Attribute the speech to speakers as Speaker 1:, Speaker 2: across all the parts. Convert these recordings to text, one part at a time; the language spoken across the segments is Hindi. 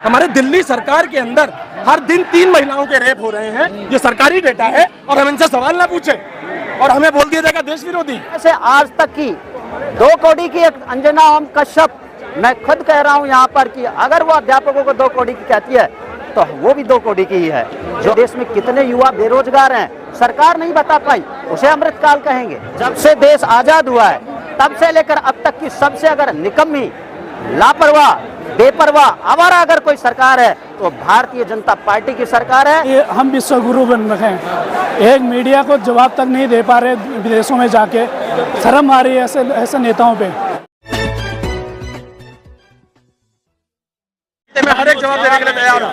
Speaker 1: हमारे दिल्ली सरकार के अंदर हर दिन 3 महिलाओं के रेप हो रहे हैं, ये सरकारी डेटा है और हम इनसे सवाल ना पूछे और हमें बोल दिया जाएगा देश विरोधी।
Speaker 2: ऐसे आज तक की 2 कौड़ी की एक अंजना ओम कश्यप, मैं खुद कह रहा हूं यहां पर कि अगर वो अध्यापकों को 2 कौड़ी की कहती है तो वो भी 2 कौड़ी की ही है। जो देश में कितने युवा बेरोजगार हैं सरकार नहीं बता पाई, उसे अमृतकाल कहेंगे। जब से देश आजाद हुआ है तब से लेकर अब तक की सबसे अगर निकम्मी, लापरवाह, बेपरवाह, आवारा अगर कोई सरकार है तो भारतीय जनता पार्टी की सरकार है।
Speaker 3: ये हम विश्वगुरु बन रहे हैं, एक मीडिया को जवाब तक नहीं दे पा रहे विदेशों में जाके। शर्म आ रही है ऐसे नेताओं पे।
Speaker 1: मैं हर एक जवाब देने के लिए तैयार हूँ,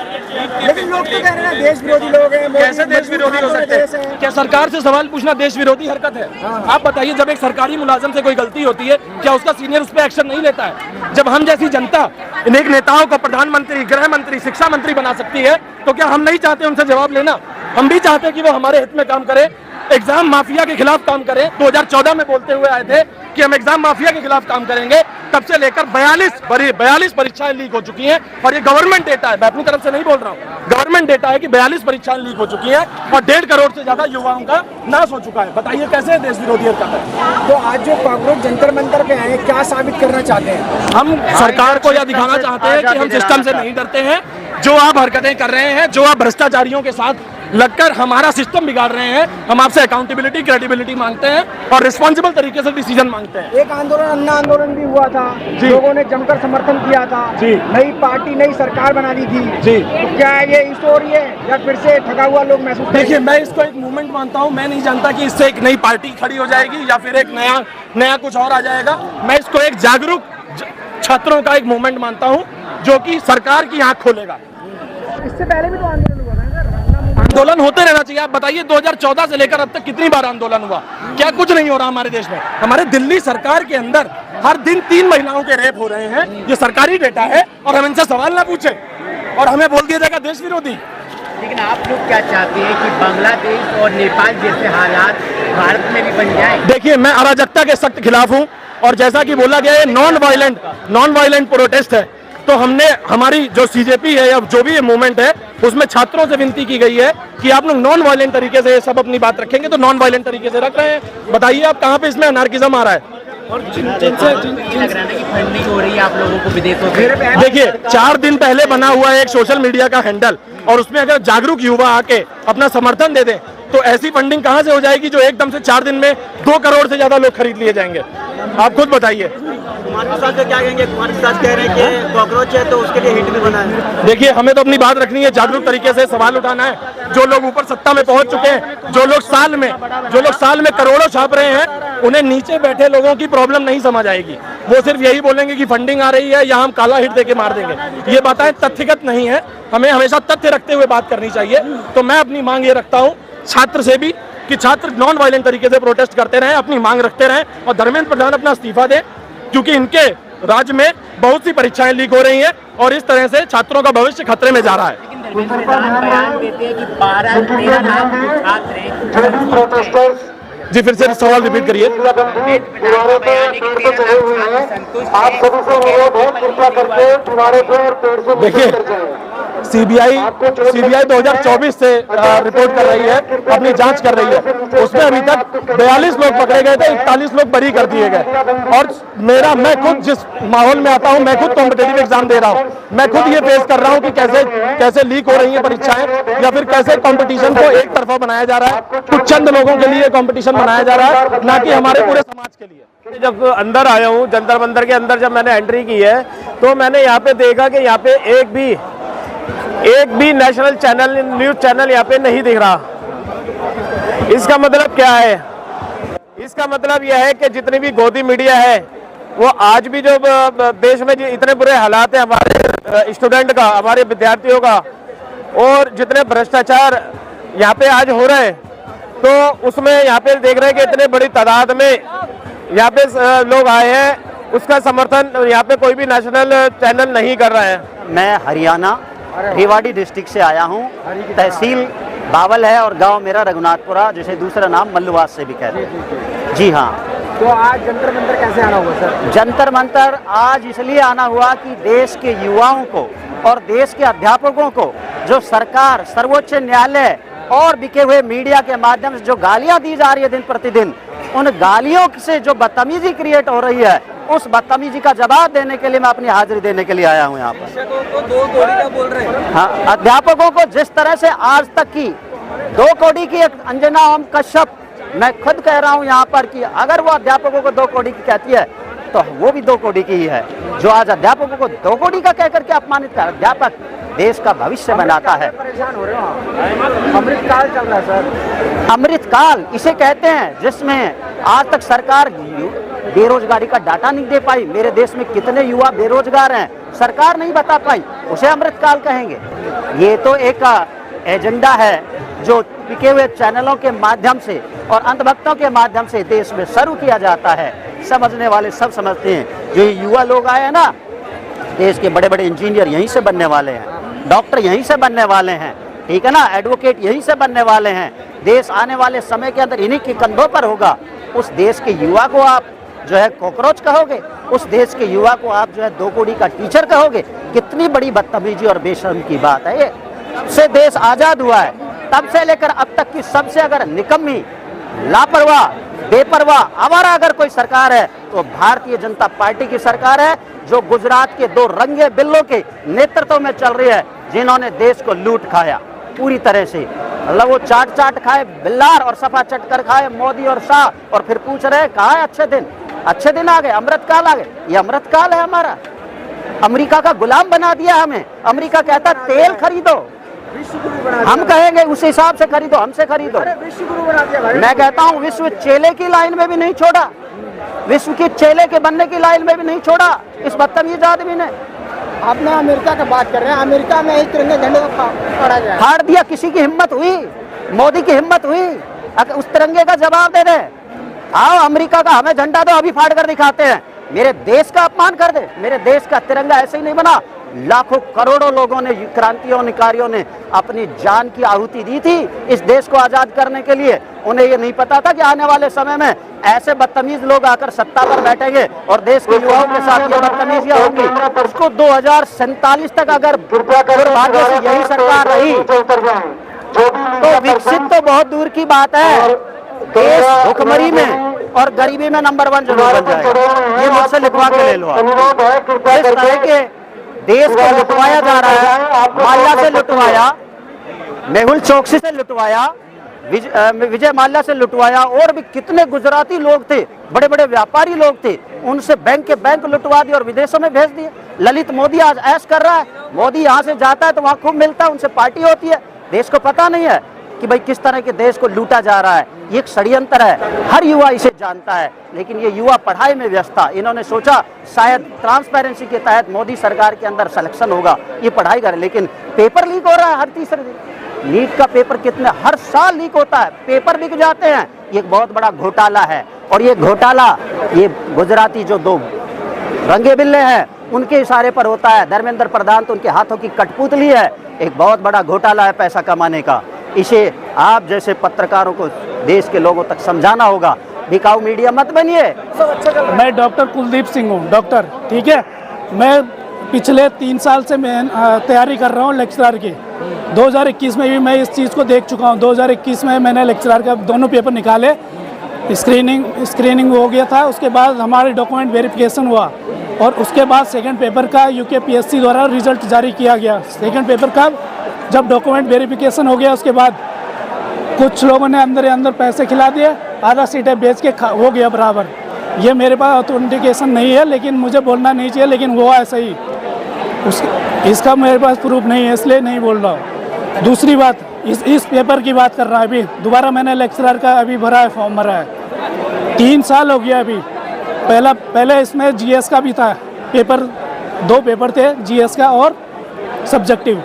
Speaker 4: लेकिन लोग तो कह रहे हैं देश विरोधी लोग हैं।
Speaker 1: कैसे देश विरोधी हो सकते हैं? क्या सरकार से सवाल पूछना देश विरोधी हरकत है? आप बताइए, जब एक सरकारी मुलाजिम से कोई गलती होती है क्या उसका सीनियर उस पर एक्शन नहीं लेता है? जब हम जैसी जनता इन एक नेताओं को प्रधानमंत्री, गृह मंत्री, शिक्षा मंत्री बना सकती है तो क्या हम नहीं चाहते उनसे जवाब लेना? हम भी चाहते हैं कि वो हमारे हित में काम करे, एग्जाम माफिया के खिलाफ काम करें। 2014 में बोलते हुए आए थे कि हम एग्जाम माफिया के खिलाफ काम करेंगे, तब से लेकर 42 परीक्षाएं लीक हो चुकी हैं और ये गवर्नमेंट डेटा है, मैं अपनी तरफ से नहीं बोल रहा हूँ, गवर्नमेंट डेटा है कि 42 परीक्षाएं लीक हो चुकी हैं और 1.5 करोड़ से ज्यादा युवाओं का नाश हो चुका है। बताइए कैसे देश विरोधी हरकत है?
Speaker 4: तो आज जो कॉकरोच जंतर मंतर पे आए, क्या साबित करना चाहते हैं?
Speaker 1: हम सरकार को यह दिखाना चाहते हैं कि हम सिस्टम से नहीं डरते हैं। जो आप हरकतें कर रहे हैं, जो आप भ्रष्टाचारियों के साथ लगकर हमारा सिस्टम बिगाड़ रहे हैं, हम आपसे अकाउंटेबिलिटी, क्रेडिबिलिटी मांगते हैं और रिस्पॉन्सिबल तरीके से डिसीजन मांगते हैं।
Speaker 4: एक आंदोलन, अन्ना आंदोलन भी हुआ था, लोगों ने जमकर समर्थन किया था, नई पार्टी, नई सरकार बना दी थी जी। तो क्या ये इशू हो रही है या फिर से ठगा हुआ लोग महसूस?
Speaker 1: देखिए, मैं इसको एक मूवमेंट मानता हूँ। मैं नहीं जानता कि इससे एक नई पार्टी खड़ी हो जाएगी या फिर एक नया कुछ और आ जाएगा। मैं इसको एक जागरूक छात्रों का एक मूवमेंट मानता हूँ जो कि सरकार की आंख खोलेगा।
Speaker 4: इससे पहले भी तो आंदोलन हुआ था।
Speaker 1: आंदोलन होते रहना चाहिए। आप बताइए 2014 से लेकर अब तक कितनी बार आंदोलन हुआ? क्या कुछ नहीं हो रहा हमारे देश में? हमारे दिल्ली सरकार के अंदर हर दिन 3 महिलाओं के रेप हो रहे हैं, ये सरकारी डेटा है और हम इनसे सवाल ना पूछे और हमें बोल दिया जाएगा देश विरोधी।
Speaker 5: लेकिन आप लोग क्या चाहते हैं कि बांग्लादेश और नेपाल जैसे हालात भारत में भी बन जाए?
Speaker 1: देखिए, मैं अराजकता के सख्त खिलाफ हूँ और जैसा कि बोला गया है नॉन वायलेंट प्रोटेस्ट है, तो हमने हमारी जो सीजेपी है या जो भी ये मूवमेंट है उसमें छात्रों से विनती की गई है कि आप लोग नॉन वायलेंट तरीके से सब अपनी बात रखेंगे, तो नॉन वायलेंट तरीके से रख रहे हैं। बताइए आप कहाँ पे इसमें अनार्किज्म आ रहा है?
Speaker 5: और जिनसे फंडिंग हो रही है आप लोगों को विदेशों से?
Speaker 1: देखिए, 4 दिन पहले बना हुआ है एक सोशल मीडिया का हैंडल और उसमें अगर जागरूक युवा आके अपना समर्थन दे दें तो ऐसी फंडिंग कहाँ से हो जाएगी जो एकदम से 4 दिन में 2 करोड़ से ज्यादा लोग खरीद लिए जाएंगे? आप खुद बताइए।
Speaker 4: कुमार प्रसाद तो क्या कहेंगे? कुमार प्रसाद कह रहे हैं कि कॉकरोच है तो उसके लिए हिट भी बना है।
Speaker 1: देखिए, हमें तो अपनी बात रखनी है, जागरूक तरीके से सवाल उठाना है। जो लोग ऊपर सत्ता में पहुंच चुके हैं, जो लोग साल में करोड़ों छाप रहे हैं, उन्हें नीचे बैठे लोगों की प्रॉब्लम नहीं समझ आएगी। वो सिर्फ यही बोलेंगे कि फंडिंग आ रही है या हम काला हिट देके मार देंगे। ये बातें तथ्यगत नहीं है, हमें हमेशा तथ्य रखते हुए बात करनी चाहिए। तो मैं अपनी मांग ये रखता हूँ छात्र से भी कि छात्र नॉन वायलेंट तरीके से प्रोटेस्ट करते रहें, अपनी मांग रखते रहें और धर्मेंद्र प्रधान अपना इस्तीफा दें, क्योंकि इनके राज्य में बहुत सी परीक्षाएं लीक हो रही हैं और इस तरह से छात्रों का भविष्य खतरे में जा रहा है। जी, फिर से सवाल रिपीट करिए। देखिए, सीबीआई 2024 से रिपोर्ट कर रही है, अपनी जांच कर रही है। उसमें अभी तक 42 लोग पकड़े गए थे, 41 लोग बरी कर दिए गए। और मैं खुद जिस माहौल में आता हूं, मैं खुद कॉम्पिटिटिव एग्जाम दे रहा हूं, मैं खुद ये फेस कर रहा हूं कि कैसे लीक हो रही है परीक्षाएं या फिर कैसे कंपटीशन को एक तरफा बनाया जा रहा है। कुछ चंद लोगों के लिए कंपटीशन बनाया जा रहा है, ना कि हमारे पूरे समाज के लिए।
Speaker 6: जब अंदर आया हूँ, जंतर मंतर के अंदर जब मैंने एंट्री की है तो मैंने यहाँ पे देखा कि यहाँ पे एक भी नेशनल चैनल, न्यूज चैनल यहाँ पे नहीं दिख रहा। इसका मतलब क्या है? इसका मतलब यह है कि जितनी भी गोदी मीडिया है वो आज भी जो देश में इतने बुरे हालात है हमारे स्टूडेंट का, हमारे विद्यार्थियों का, और जितने भ्रष्टाचार यहाँ पे आज हो रहे हैं, तो उसमें यहाँ पे देख रहे हैं कि इतने बड़ी तादाद में यहाँ पे लोग आए हैं, उसका समर्थन यहाँ पे कोई भी नेशनल चैनल नहीं कर रहा है।
Speaker 2: मैं हरियाणा रेवाड़ी डिस्ट्रिक्ट से आया हूँ। तहसील बावल है और गांव मेरा रघुनाथपुरा, जिसे दूसरा नाम मल्लुवास से भी कहते हैं। जी हाँ।
Speaker 4: तो आज जंतर मंतर कैसे आना हुआ सर?
Speaker 2: जंतर मंतर आज इसलिए आना हुआ कि देश के युवाओं को और देश के अध्यापकों को जो सरकार, सर्वोच्च न्यायालय और बिके हुए मीडिया के माध्यम से जो गालियां दी जा रही है दिन प्रतिदिन, उन गालियों से जो बदतमीजी क्रिएट हो रही है, उस बदतमीजी का जवाब देने के लिए मैं अपनी हाजिरी देने के लिए आया हूं यहाँ पर। हाँ, अध्यापकों को जिस तरह से आज तक की 2 कौड़ी की एक अंजना ओम कश्यप, मैं खुद कह रहा हूं यहाँ पर कि अगर वो अध्यापकों को 2 कौड़ी की कहती है तो वो भी 2 कौड़ी की ही है। जो आज अध्यापकों को 2 कौड़ी का कहकर के अपमानित कर, अध्यापक देश का भविष्य बनाता है।
Speaker 4: परेशान हो रहे हो, अमृतकाल चल रहा है सर।
Speaker 2: अमृतकाल इसे कहते हैं जिसमें आज तक सरकार बेरोजगारी का डाटा नहीं दे पाई। मेरे देश में कितने युवा बेरोजगार हैं, सरकार नहीं बता पाई, उसे अमृतकाल कहेंगे। ये तो एक एजेंडा है जो बिके हुए चैनलों के माध्यम से और अंधभक्तों के माध्यम से देश में शुरू किया जाता है। समझने वाले सब समझते हैं। जो युवा लोग आए हैं ना, देश के बड़े बड़े इंजीनियर यहीं से बनने वाले हैं, डॉक्टर यहीं से बनने वाले हैं, ठीक है ना, एडवोकेट यहीं से बनने वाले हैं। देश आने वाले समय के अंदर इन्हीं के कंधों पर होगा। उस देश के युवा को आप जो है कॉकरोच कहोगे, उस देश के युवा को आप जो है 2 कौड़ी का टीचर कहोगे। कितनी बड़ी बदतमीजी और बेशर्म की बात है ये। से देश आजाद हुआ है तब से लेकर अब तक की सबसे अगर निकम्मी, लापरवाह, बेपरवाह, आवारा अगर कोई सरकार है तो भारतीय जनता पार्टी की सरकार है, जो गुजरात के 2 रंगे बिल्लों के नेतृत्व में चल रही है, जिन्होंने देश को लूट खाया पूरी तरह से। मतलब वो चाट खाए बिल्लार और सफा चटकर खाए मोदी और शाह, और फिर पूछ रहे कहाँ है अच्छे दिन आ गए, अमृतकाल आ गए। ये अमृतकाल है हमारा। अमेरिका का गुलाम बना दिया हमें। अमेरिका कहता तेल खरीदो, हम कहेंगे उस हिसाब से खरीदो, हमसे खरीदो।
Speaker 4: विश्व गुरु बना दिया भाई।
Speaker 2: मैं कहता हूँ विश्व चेले की लाइन में भी नहीं छोड़ा, विश्व के चेले के बनने की लाइन में भी नहीं छोड़ा इस बदतमीज आदमी ने।
Speaker 4: आपने अमेरिका की बात कर रहे हैं, अमेरिका में ही तिरंगे झंडे को फाड़ा जाए।
Speaker 2: फाड़ दिया, किसी की हिम्मत हुई? मोदी की हिम्मत हुई उस तिरंगे का जवाब दे दे? आओ अमेरिका का हमें झंडा दो, अभी फाड़ कर दिखाते हैं। मेरे देश का अपमान कर दे। मेरे देश का तिरंगा ऐसे ही नहीं बना। लाखों करोड़ों लोगों ने, क्रांतिकारियों ने अपनी जान की आहुति दी थी इस देश को आजाद करने के लिए। उन्हें ये नहीं पता था कि आने वाले समय में ऐसे बदतमीज लोग आकर सत्ता पर बैठेंगे और देश के युवाओं के साथ ये बदतमीजियां होंगी। उसको 2047 तक अगर दुर्भाग्य से यही सरकार रही तो विकसित तो बहुत दूर की बात है, देश भुखमरी में और गरीबी में नंबर 1 जरूर बन जाएगा। ये मुझसे लिखवा के ले लो। इस तरह के देश को लुटवाया जा रहा है। माल्या से लुटवाया, मेहुल चोकसी से लुटवाया, विजय माल्या से लुटवाया, और भी कितने गुजराती लोग थे, बड़े बड़े व्यापारी लोग थे, उनसे बैंक के बैंक लुटवा दिए और विदेशों में भेज दिए। ललित मोदी आज ऐश कर रहा है। मोदी यहाँ से जाता है तो वहाँ खूब मिलता है, उनसे पार्टी होती है। देश को पता नहीं है कि भाई किस तरह के देश को लूटा जा रहा है। ये एक षड्यंत्र है, हर युवा इसे जानता है, लेकिन ये युवा पढ़ाई में व्यस्त था। इन्होंने सोचा शायद ट्रांसपेरेंसी के तहत मोदी सरकार के अंदर सिलेक्शन होगा, ये पढ़ाई करे, लेकिन पेपर लीक हो रहा है हर तीसरे दिन। नीट का पेपर कितने हर साल लीक होता है, पेपर बिक जाते हैं। ये एक बहुत बड़ा घोटाला है, और ये घोटाला ये गुजराती जो 2 रंगे बिल्ले हैं उनके इशारे पर होता है। धर्मेंद्र प्रधान तो उनके हाथों की कठपुतली है। एक बहुत बड़ा घोटाला है पैसा कमाने का। इसे आप जैसे पत्रकारों को देश के लोगों तक समझाना होगा। बिकाऊ मीडिया मत बनिए।
Speaker 3: मैं डॉक्टर कुलदीप सिंह हूँ, डॉक्टर, ठीक है। मैं पिछले 3 साल से मैं तैयारी कर रहा हूँ लेक्चरर की। 2021 में भी मैं इस चीज़ को देख चुका हूँ। 2021 में मैंने लेक्चरर का दोनों पेपर निकाले, स्क्रीनिंग हो गया था। उसके बाद हमारे डॉक्यूमेंट वेरिफिकेशन हुआ, और उसके बाद सेकंड पेपर का यूकेपीएससी द्वारा रिजल्ट जारी किया गया। सेकंड पेपर का जब डॉक्यूमेंट वेरिफिकेशन हो गया, उसके बाद कुछ लोगों ने अंदर पैसे खिला दिए, आधा सीटें बेच के हो गया बराबर। ये मेरे पास ऑथेंटिकेशन नहीं है, लेकिन मुझे बोलना नहीं चाहिए, लेकिन हुआ ऐसा ही। इसका मेरे पास प्रूफ नहीं है, इसलिए नहीं बोल रहा हूँ। दूसरी बात, इस पेपर की बात कर रहा है। अभी दोबारा मैंने लेक्चरर का अभी भरा है, फॉर्म भरा है। 3 साल हो गया अभी। पहले इसमें जीएस का भी था पेपर, 2 पेपर थे, जीएस का और सब्जेक्टिव।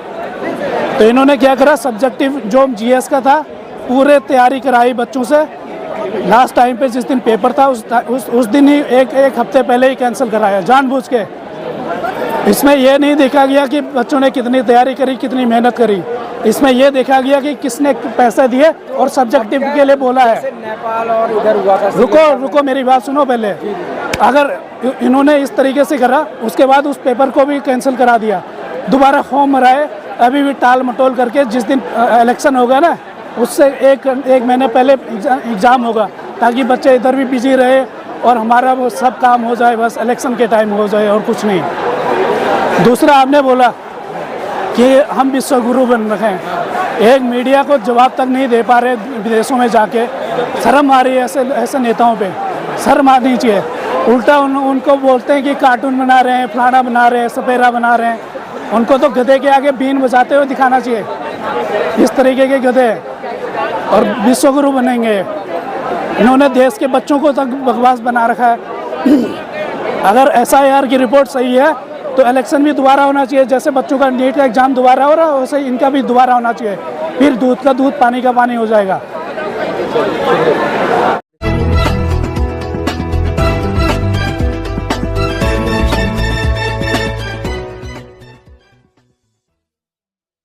Speaker 3: तो इन्होंने क्या करा, सब्जेक्टिव जो जीएस का था पूरे तैयारी कराई बच्चों से। लास्ट टाइम पे जिस दिन पेपर था उस दिन ही एक हफ्ते पहले ही कैंसिल कराया जानबूझ के। इसमें यह नहीं देखा गया कि बच्चों ने कितनी तैयारी करी, कितनी मेहनत करी। इसमें यह देखा गया कि किसने पैसे दिए और सब्जेक्टिव के लिए बोला है।
Speaker 4: नेपाल और इधर हुआ था।
Speaker 3: रुको मेरी बात सुनो पहले। अगर इन्होंने इस तरीके से करा, उसके बाद उस पेपर को भी कैंसिल करा दिया, दोबारा फॉर्म भराए, अभी भी टाल मटोल करके। जिस दिन इलेक्शन होगा ना, उससे एक महीने पहले एग्ज़ाम होगा, ताकि बच्चे इधर भी बिजी रहे और हमारा वो सब काम हो जाए, बस इलेक्शन के टाइम हो जाए और कुछ नहीं। दूसरा, आपने बोला कि हम विश्वगुरु बन रहे हैं, एक मीडिया को जवाब तक नहीं दे पा रहे विदेशों में जाके। शर्म आ रही है ऐसे नेताओं पे, शर्म आनी चाहिए। उल्टा उनको बोलते हैं कि कार्टून बना रहे हैं, फलाना बना रहे हैं, सपेरा बना रहे हैं। उनको तो गधे के आगे बीन बजाते हुए दिखाना चाहिए, इस तरीके के गधे, और विश्वगुरु बनेंगे। इन्होंने देश के बच्चों को तक बकवास बना रखा है। अगर SIR की रिपोर्ट सही है तो इलेक्शन भी दोबारा होना चाहिए। जैसे बच्चों का नीट का एग्ज़ाम दोबारा हो रहा है, वैसे इनका भी दोबारा होना चाहिए। फिर दूध का दूध, पानी का पानी हो जाएगा।